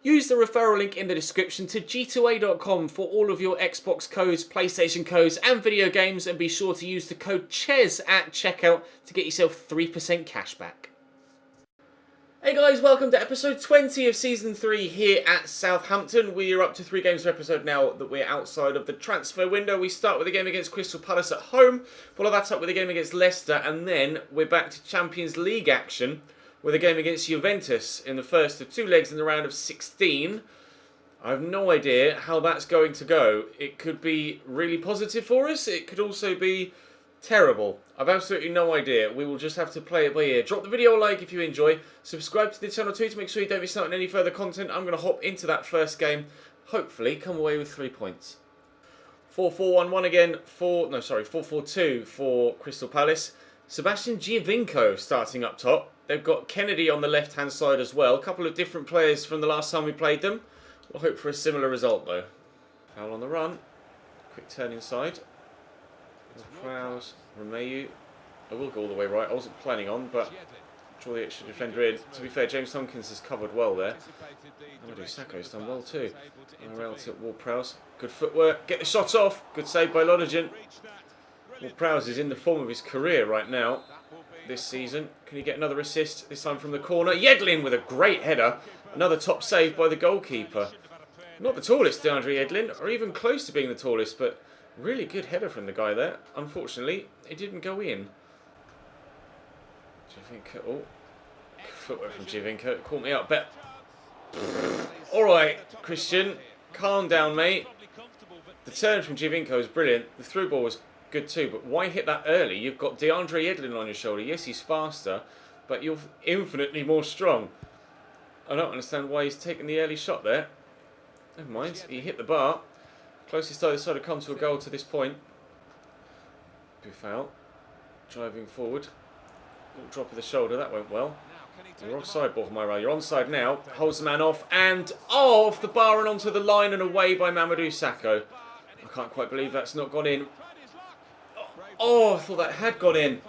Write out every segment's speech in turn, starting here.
Use the referral link in the description to g2a.com for all of your Xbox codes, PlayStation codes and video games, and be sure to use the code CHES at checkout to get yourself 3% cash back. Hey guys, welcome to episode 20 of Season 3 here at Southampton. We are up to 3 games per episode now that we're outside of the transfer window. We start with a game against Crystal Palace at home, follow that up with a game against Leicester, and then we're back to Champions League action with a game against Juventus in the first of 2 legs in the round of 16. I have no idea how that's going to go. It could be really positive for us. It could also be terrible. I've absolutely no idea. We will just have to play it by ear. Drop the video a like if you enjoy. Subscribe to the channel too to make sure you don't miss out on any further content. I'm going to hop into that first game. Hopefully come away with 3 points. 4-4-1-1 again. 4-4-2 for Crystal Palace. Sebastian Giovinco starting up top. They've got Kennedy on the left-hand side as well. A couple of different players from the last time we played them. We'll hope for a similar result, though. Foul on the run. Quick turn inside. Prowse, Romeu. I will go all the way right. I wasn't planning on, but draw the extra defender in. To be fair, James Tompkins has covered well there. Amadou Sakho's done well too. Relative Ward-Prowse. Good footwork. Get the shot off. Good save by Lodegen. Ward-Prowse is in the form of his career right now. This season. Can he get another assist? This time from the corner. Yedlin with a great header. Another top save by the goalkeeper. Not the tallest, DeAndre Yedlin, or even close to being the tallest, but really good header from the guy there. Unfortunately, it didn't go in. Giovinco. Oh, footwork from Giovinco. Caught me up. Bet. Alright, Christian. Calm down, mate. The turn from Giovinco is brilliant. The through ball was good too, but why hit that early? You've got DeAndre Yedlin on your shoulder. Yes, he's faster, but you're infinitely more strong. I don't understand why he's taking the early shot there. Never mind. He hit the bar. Closest either side have come to a goal to this point. Buffal driving forward. Little drop of the shoulder. That went well. You're offside, Borja. You're onside now. Holds the man off and off the bar and onto the line and away by Mamadou Sakho. I can't quite believe that's not gone in. Oh, I thought that had gone in.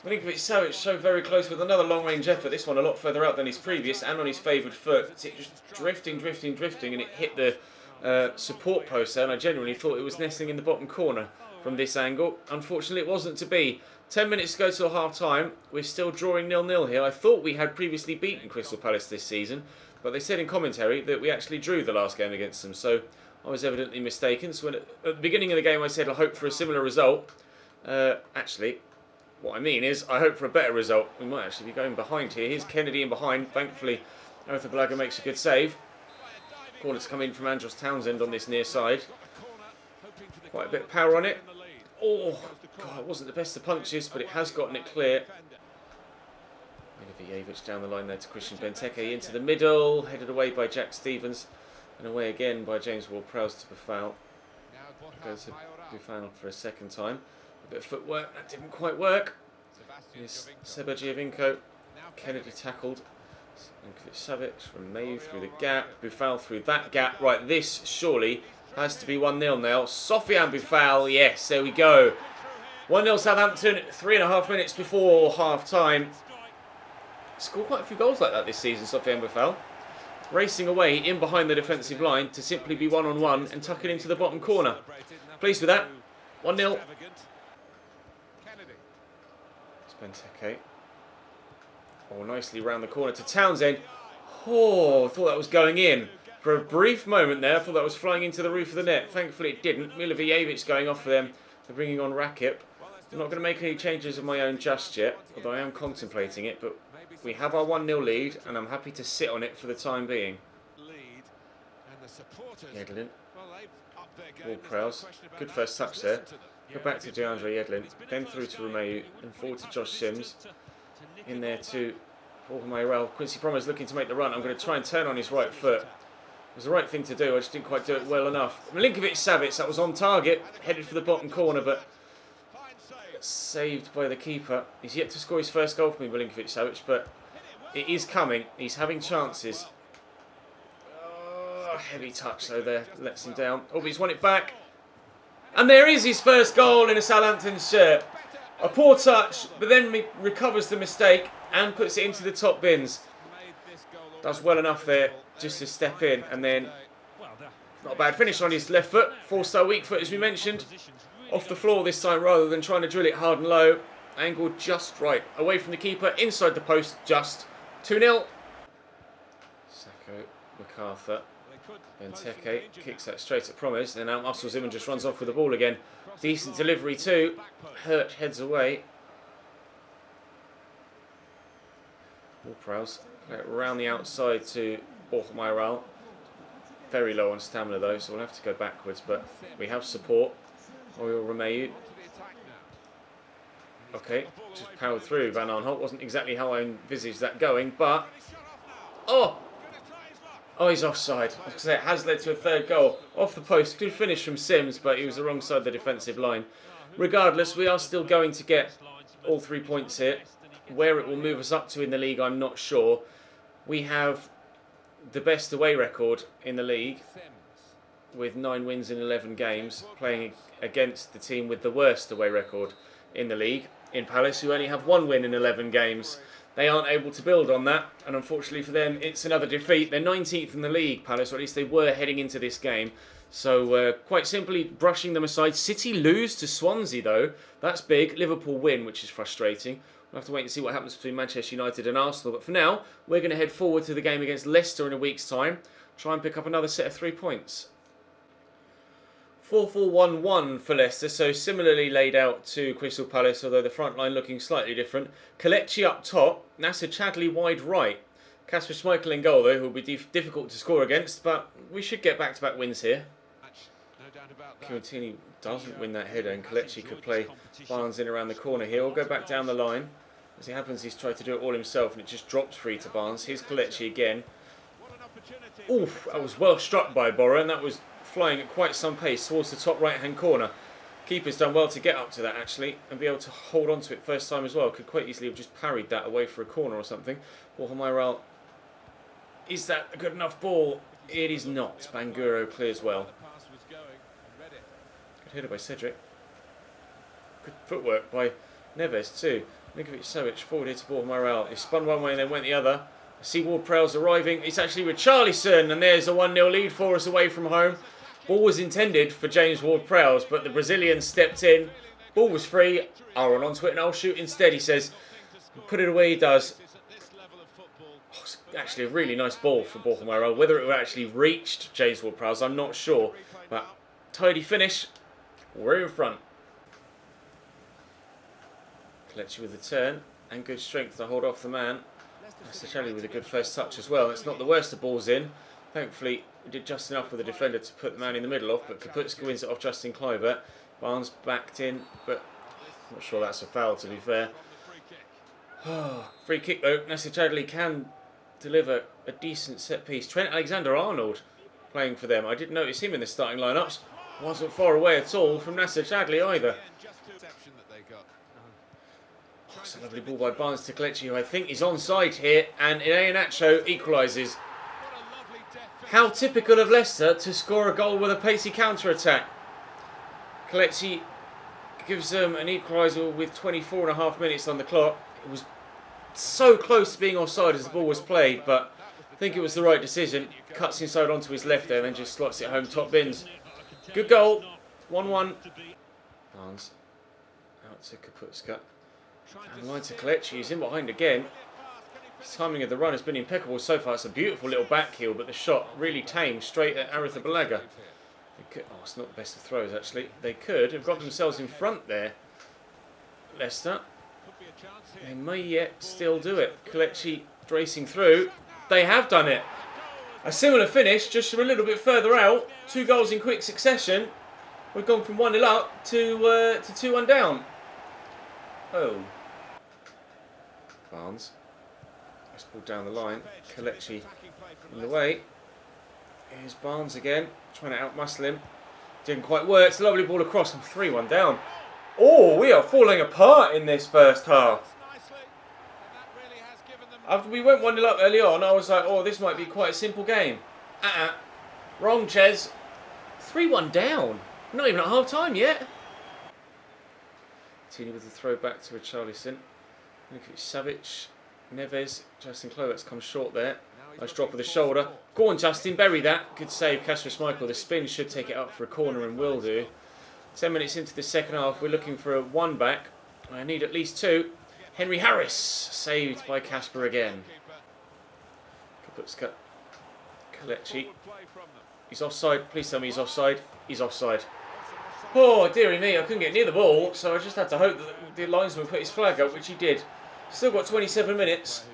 Milinkovic-Savic so very close with another long-range effort. This one a lot further out than his previous and on his favoured foot. It's just drifting, and it hit the support post there, and I genuinely thought it was nesting in the bottom corner from this angle. Unfortunately, it wasn't to be. 10 minutes to go till half-time. We're still drawing 0-0 here. I thought we had previously beaten Crystal Palace this season, but they said in commentary that we actually drew the last game against them, so I was evidently mistaken. So at the beginning of the game I said I hope for a similar result. Actually, what I mean is I hope for a better result. We might actually be going behind here. Here's Kennedy in behind. Thankfully, Arthur Blaga makes a good save. Corner to come in from Andros Townsend on this near side. Quite a bit of power on it. Oh, God, it wasn't the best of punches, but it has gotten it clear. Milivojevic down the line there to Christian Benteke into the middle. Headed away by Jack Stevens. And away again by James Ward-Prowse to Buffal. Goes to Buffal for a second time. A bit of footwork, that didn't quite work. Here's Seba Giovinco. Kennedy tackled. Milinkovic-Savic from May through the gap. Buffal through that gap. Right, this surely has to be 1-0 now. Sofiane Buffal, yes, there we go. 1-0 Southampton, 3.5 minutes before half-time. Scored quite a few goals like that this season, Sofiane Buffal. Racing away in behind the defensive line to simply be one-on-one and tuck it into the bottom corner. Pleased with that. 1-0. Benteke. Oh, nicely round the corner to Townsend. Oh, I thought that was going in. For a brief moment there, I thought that was flying into the roof of the net. Thankfully it didn't. Milivojevic going off for them. They're bringing on Rakip. I'm not going to make any changes of my own just yet, although I am contemplating it, but we have our 1-0 lead, and I'm happy to sit on it for the time being. Yedlin. Ward-Prowse. Good first touch there. Go back to DeAndre Yedlin. Then through to Romeu. And forward to Josh Sims. In there to Borja Mayoral. Quincy Promes looking to make the run. I'm going to try and turn on his right foot. It was the right thing to do. I just didn't quite do it well enough. Milinkovic-Savic, that was on target. Headed for the bottom corner, but saved by the keeper. He's yet to score his first goal for me, Milinkovic-Savic, but it is coming. He's having chances. Oh, heavy touch though there. Lets him down. Oh, but he's won it back. And there is his first goal in a Southampton shirt. A poor touch, but then recovers the mistake and puts it into the top bins. Does well enough there just to step in, and then not a bad finish on his left foot. 4-star weak foot, as we mentioned. Off the floor this time rather than trying to drill it hard and low. Angled just right. Away from the keeper, inside the post, just 2-0. Sacco, MacArthur. Benteke kicks that straight at Promise, then out muscles him and just runs off with the ball again. Decent delivery too. Hurt heads away. Ward-Prowse play it around the outside to Borja. Very low on stamina though, so we'll have to go backwards, but we have support. Oriol Romeu. Okay, just powered through. Van Aanholt wasn't exactly how I envisaged that going, but... Oh, he's offside. Like I say, it has led to a third goal. Off the post, good finish from Sims, but he was the wrong side of the defensive line. Regardless, we are still going to get all 3 points here. Where it will move us up to in the league, I'm not sure. We have the best away record in the league, with 9 wins in 11 games, playing against the team with the worst away record in the league, in Palace, who only have 1 win in 11 games. They aren't able to build on that, and unfortunately for them, it's another defeat. They're 19th in the league, Palace, or at least they were heading into this game. So, quite simply, brushing them aside. City lose to Swansea, though. That's big. Liverpool win, which is frustrating. We'll have to wait and see what happens between Manchester United and Arsenal. But for now, we're going to head forward to the game against Leicester in a week's time. Try and pick up another set of 3 points. 4-4-1-1 for Leicester, so similarly laid out to Crystal Palace, although the front line looking slightly different. Kelechi up top, Nasser Chadli wide right. Kasper Schmeichel in goal, though, who will be difficult to score against, but we should get back-to-back wins here. Kiwatini doesn't win that header, and Kelechi could play Barnes in around the corner here, or go back down the line. As it happens, he's tried to do it all himself, and it just drops free to Barnes. Here's Kelechi again. Oof, that was well struck by Borra, and that was flying at quite some pace towards the top right-hand corner. Keeper's done well to get up to that, actually, and be able to hold on to it first time as well. Could quite easily have just parried that away for a corner or something. Borja, is that a good enough ball? It is not. Banguro clears well. Good header by Cedric. Good footwork by Neves too. Milinkovic-Savic forward here to Borja. He spun one way and then went the other. I see Ward-Prowse arriving. It's actually with Richarlison, and there's a 1-0 lead for us away from home. Ball was intended for James Ward-Prowse, but the Brazilian stepped in. Ball was free. Aaron onto it, and I'll shoot instead, he says. Put it away, he does. Oh, it's actually a really nice ball for Borja. Whether it would actually reached James Ward-Prowse, I'm not sure. But tidy finish. We're in front. Kelechi with the turn, and good strength to hold off the man. Chadli with a good first touch as well. It's not the worst of balls in. Thankfully, we did just enough with the defender to put the man in the middle off, but Kaputska wins it off Justin Kluivert. Barnes backed in, but I'm not sure that's a foul, to be fair. Free kick though. Nasser Chadli can deliver a decent set piece. Trent Alexander-Arnold playing for them. I didn't notice him in the starting lineups. Wasn't far away at all from Nasser Chadli either. It's a lovely ball by Barnes to Kelechi, who I think is onside here, and Iheanacho equalises. How typical of Leicester to score a goal with a pacey counter-attack. Kelechi gives them an equaliser with 24.5 minutes on the clock. It was so close to being offside as the ball was played, but I think it was the right decision. Cuts inside onto his left there and then just slots it home top bins. Good goal. 1-1. Barnes out to Kaputska. And line to Kelechi, he's in behind again. His timing of the run has been impeccable so far. It's a beautiful little back heel, but the shot really tame, straight at Arrizabalaga. Oh, it's not the best of throws, actually. They could have got themselves in front there, Leicester. They may yet still do it. Kelechi racing through. They have done it. A similar finish, just from a little bit further out. 2 goals in quick succession. We've gone from 1-0 up to 2-1 down. Oh. Barnes. Nice ball down the line. Kelechi in the way. Here's Barnes again, trying to outmuscle him. Didn't quite work. It's a lovely ball across. I'm 3-1 down. Oh, we are falling apart in this first half. After we went 1-0 up early on, I was like, oh, this might be quite a simple game. Wrong, Ches. 3-1 down. Not even at half time yet. Tini with the throw back to Richarlison. Milinkovic-Savic, Neves, Justin Kluivert's come short there. Nice drop of the shoulder. Go on, Justin, bury that. Good save, Kasper Schmeichel. The spin should take it up for a corner and will do. 10 minutes into the second half, we're looking for a one back. I need at least two. Henry Harris, saved by Kasper again. Kaputska. Kelechi. He's offside. Please tell me he's offside. He's offside. Oh, dearie me, I couldn't get near the ball, so I just had to hope that the linesman put his flag up, which he did. Still got 27 minutes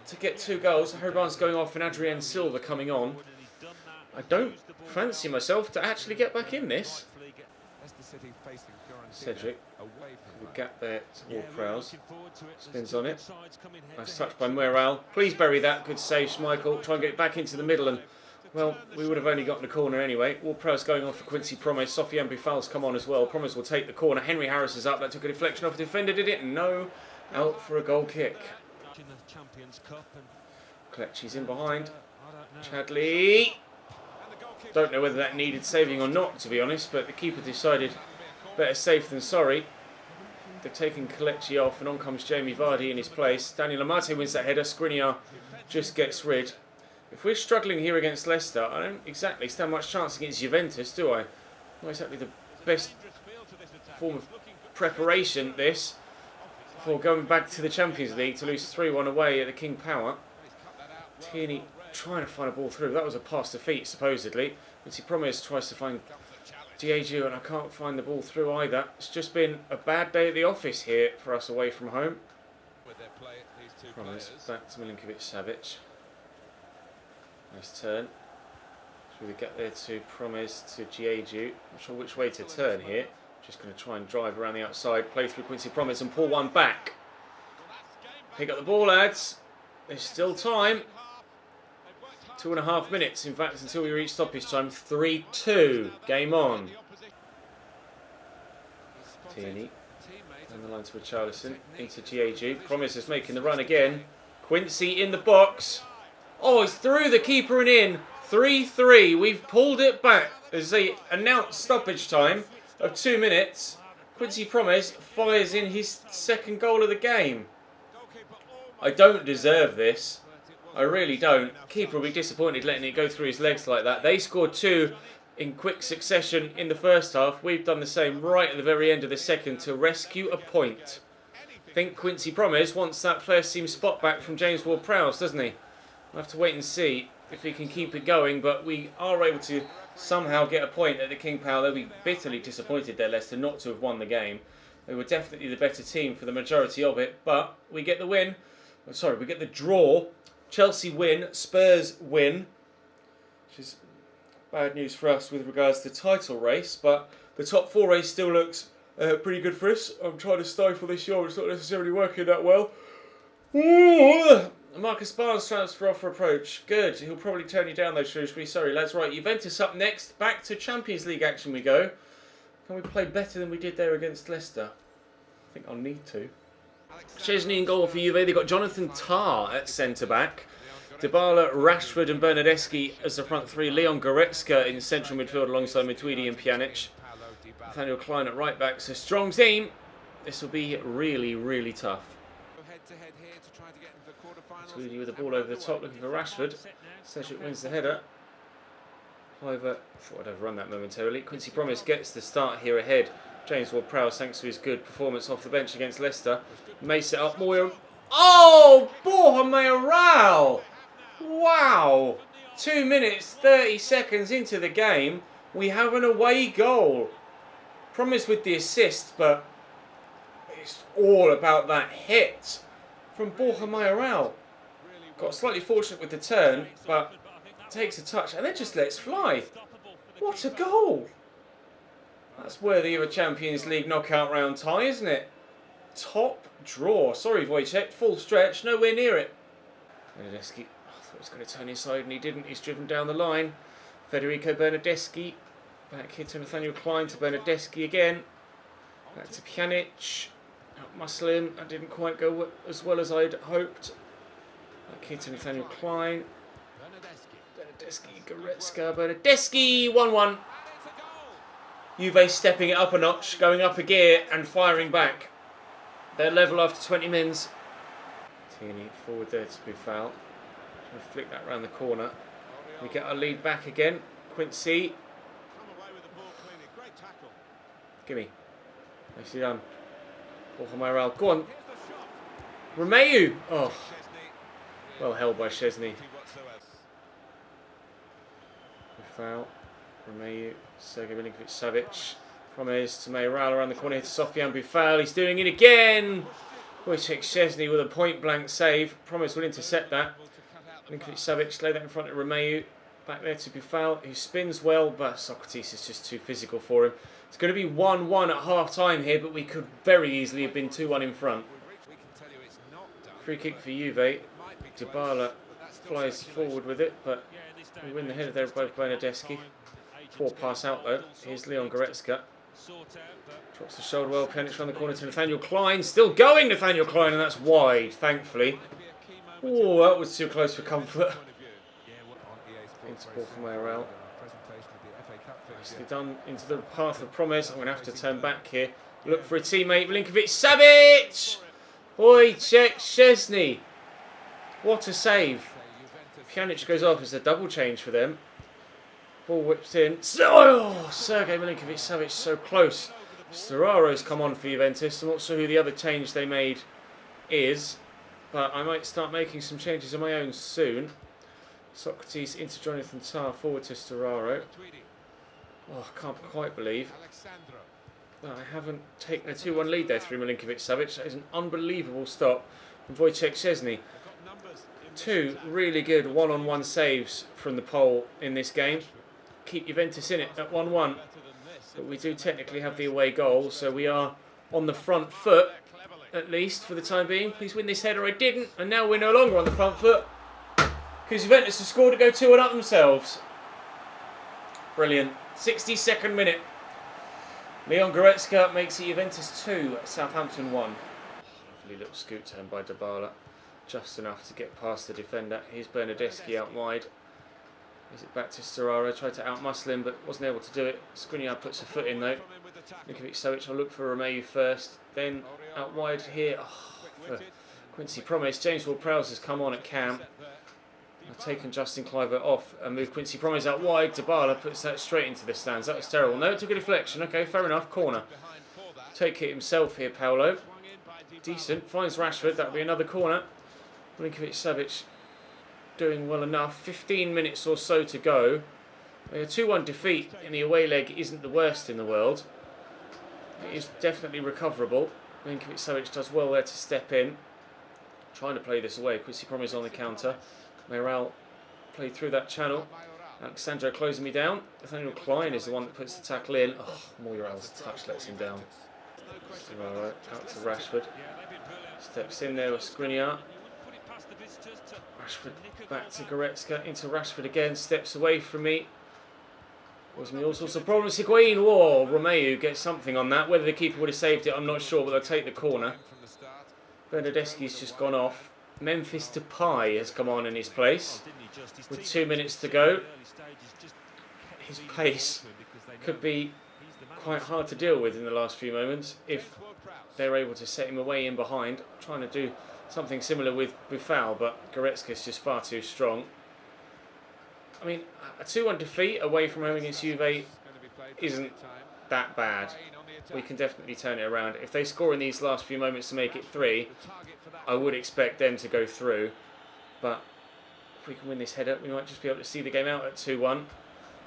to get 2 goals. Harry Barnes going off and Adrian Silva coming on. I don't fancy myself to actually get back in this. Cedric, with gap there toward Prowse. Spins on it. Nice touch by Moral. Please bury that. Good save, Schmeichel. Try and get it back into the middle and, well, we would have only gotten a corner anyway. Ward-Prowse going on for Quincy Promes. Sofiane Boufal's come on as well. Promes will take the corner. Henry Harris is up. That took a deflection off the defender, did it? No. Out for a goal kick. Kelechi's in behind. Chadley. Don't know whether that needed saving or not, to be honest, but the keeper decided better safe than sorry. They're taking Kelechi off, and on comes Jamie Vardy in his place. Daniel Amate wins that header. Skriniar just gets rid. If we're struggling here against Leicester, I don't exactly stand much chance against Juventus, do I? Not exactly the best form of preparation, this, for going back to the Champions League to lose 3-1 away at the King Power. Tierney trying to find a ball through. That was a pass to feet, supposedly. Quincy Promes tries to find Diageo, and I can't find the ball through either. It's just been a bad day at the office here for us away from home. Promes back to Milinkovic-Savic. Nice turn. Should we get there to Promes to Diageo? Not sure which way to turn here. Just going to try and drive around the outside, play through Quincy Promes and pull one back. Pick up the ball, lads. There's still time. 2.5 minutes, in fact, until we reach stoppage time. 3-2. Game on. Tierney. Down the line to Richarlison. Into Diageo. Promes is making the run again. Quincy in the box. Oh, it's through the keeper and in. 3-3. We've pulled it back as they announce stoppage time of 2 minutes. Quincy Promes fires in his second goal of the game. I don't deserve this. I really don't. Keeper will be disappointed letting it go through his legs like that. They scored 2 in quick succession in the first half. We've done the same right at the very end of the second to rescue a point. I think Quincy Promes wants that first team spot back from James Ward-Prowse, doesn't he? We'll have to wait and see if he can keep it going, but we are able to somehow get a point at the King Power. They'll be bitterly disappointed there, Leicester, not to have won the game. They were definitely the better team for the majority of it, but we get the win. Oh, sorry, we get the draw. Chelsea win, Spurs win, which is bad news for us with regards to the title race, but the top 4 race still looks pretty good for us. I'm trying to stifle this yawn, it's not necessarily working that well. Marcus Barnes transfer offer approach. Good. He'll probably turn you down though, Shrewsbury. Sorry, lads. Right, Juventus up next. Back to Champions League action we go. Can we play better than we did there against Leicester? I think I'll need to. Chesney in goal for Juve. They've got Jonathan Tah at centre-back. Dybala, Rashford and Bernardeschi as the front 3. Leon Goretzka in central midfield alongside Matuidi and Pjanic. Nathaniel Klein at right-back. So strong team. This will be really, really tough. Matuidi with the ball over the top, looking for Rashford. Cedric wins the header. However, thought I'd overrun that momentarily. Quincy Promes gets the start here ahead. James Ward-Prowse, thanks to his good performance off the bench against Leicester. May set up more. Oh, Borja Mayoral! Wow! 2 minutes, 30 seconds into the game, we have an away goal. Promes with the assist, but it's all about that hit from Borja Mayoral. Got slightly fortunate with the turn, but takes a touch and then just lets fly. What a goal! That's worthy of a Champions League knockout round tie, isn't it? Top draw. Sorry, Wojciech. Full stretch. Nowhere near it. Bernardeschi. I thought he was going to turn inside and he didn't. He's driven down the line. Federico Bernardeschi. Back here to Nathaniel Klein, to Bernardeschi again. Back to Pjanic. Muscle him. That didn't quite go as well as I'd hoped. Back here to Nathaniel Klein. Bernardeschi, Goretzka, Bernardeschi. 1-1. Juve stepping it up a notch, going up a gear and firing back. They're level after 20 mins. Tierney forward there to Boufal. We'll flick that round the corner. We get our lead back again. Quincy. Gimme. Nicely done. Borja, go on. Romeu. Oh. Well held by Szczesny. Foul. Romeu. Sergej Milinkovic-Savic. Promise to Mayoral around the corner here to Sofiane Boufal. He's doing it again. Wojciech Szczesny with a point-blank save. Promise will intercept that. Milinkovic-Savic lay that in front of Romeu. Back there to Boufal, who spins well, but Socrates is just too physical for him. It's going to be 1-1 at half-time here, but we could very easily have been 2-1 in front. Free kick for Juve. Dybala flies forward with it, but we win the header there by Bernardeschi. Poor pass out though. Here's Leon Goretzka. Drops the shoulder well, penalty around the corner to Nathaniel Klein. Still going, Nathaniel Klein, and that's wide, thankfully. Oh, that was too close for comfort. Into Borja. Nicely done into the path of promise. I'm going to have to turn back here. Look for a teammate. Milinkovic-Savic! Wojciech Szczesny. What a save. Pjanic goes off as a double change for them. Ball whipped in. Oh, Sergej Milinkovic-Savic so close. Storaro's come on for Juventus. I'm not sure who the other change they made is, but I might start making some changes of my own soon. Socrates into Jonathan Tah, forward to Storaro. Oh, I can't quite believe that I haven't taken a 2-1 lead there through Milinkovic-Savic. That is an unbelievable stop from Wojciech Szczesny. Two really good one-on-one saves from the pole in this game. Keep Juventus in it at 1-1. But we do technically have the away goal, so we are on the front foot, at least for the time being. Please win this header. I didn't, and now we're no longer on the front foot, because Juventus have scored to go 2-1 up themselves. Brilliant. 62nd minute. Leon Goretzka makes it Juventus 2, Southampton 1. Lovely little scoot turn by Dybala. Just enough to get past the defender. Here's Bernardeschi out wide. Is it back to Storaro? Tried to outmuscle him, but wasn't able to do it. Skriniar puts a foot in though. Milinkovic-Savic, I'll look for Romeu first. Then out wide here for Quincy Promes. James Ward-Prowse has come on at camp. I've taken Justin Kluivert off and moved Quincy Promes out wide. Dybala puts that straight into the stands. That was terrible. No, it took a deflection. Okay, fair enough. Corner. Take it himself here, Paolo. Decent. Finds Rashford. That'll be another corner. Milinkovic-Savic doing well enough. 15 minutes or so to go. A 2-1 defeat in the away leg isn't the worst in the world. It is definitely recoverable. Milinkovic-Savic does well there to step in. Trying to play this away. Quincy Promes on the counter. Mayoral played through that channel. Alexandro closing me down. Nathaniel Klein is the one that puts the tackle in. Oh, Mayoral's touch lets him down. Out to Rashford. Steps in there with Skriniar. Rashford back to Goretzka. Into Rashford again. Steps away from me. Causing me all sorts of problems. Higuain. Whoa, Romeu gets something on that. Whether the keeper would have saved it, I'm not sure, but they'll take the corner. Bernardeschi's just gone off. Memphis Depay has come on in his place with 2 minutes to go. His pace could be quite hard to deal with in the last few moments if they're able to set him away in behind. Trying to do something similar with Boufal, but Goretzka's just far too strong. I mean, a 2-1 defeat away from home against Juve isn't that bad. We can definitely turn it around. If they score in these last few moments to make it 3, I would expect them to go through. But if we can win this header, we might just be able to see the game out at 2-1.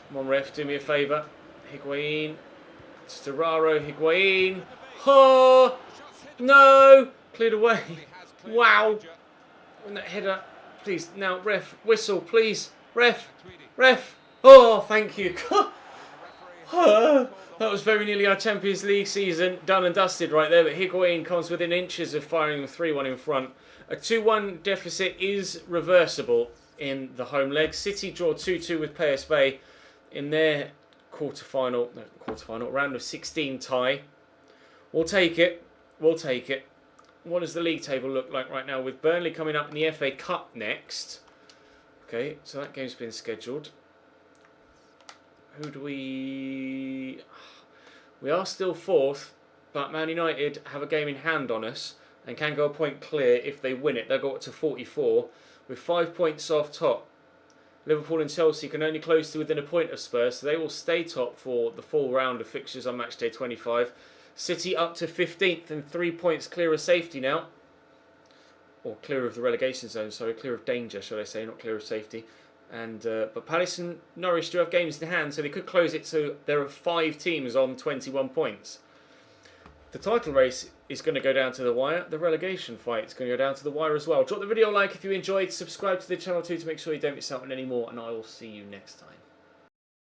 Come on, ref, do me a favour. Higuain. Storaro, Higuain. Oh! No! Cleared away. Wow! Win that header. Please, now, ref, whistle, please. Ref! Ref! Oh, thank you. That was very nearly our Champions League season done and dusted right there, but Higuain comes within inches of firing them 3-1 in front. A 2-1 deficit is reversible in the home leg. City draw 2-2 with PSV in their round of 16 tie. We'll take it. We'll take it. What does the league table look like right now with Burnley coming up in the FA Cup next? Okay, so that game's been scheduled. Who do we... We are still 4th, but Man United have a game in hand on us and can go a point clear if they win it. They'll go up to 44. with 5 points off top. Liverpool and Chelsea can only close to within a point of Spurs, so they will stay top for the full round of fixtures on match day 25. City up to 15th and 3 points clear of safety now. Or clear of the relegation zone, sorry, clear of danger, should I say, not clear of safety. And but Palace and Norwich do have games in hand, so they could close it to there are 5 teams on 21 points. The title race is going to go down to the wire. The relegation fight is going to go down to the wire as well. Drop the video a like if you enjoyed. Subscribe to the channel too to make sure you don't miss out on any more. And I will see you next time.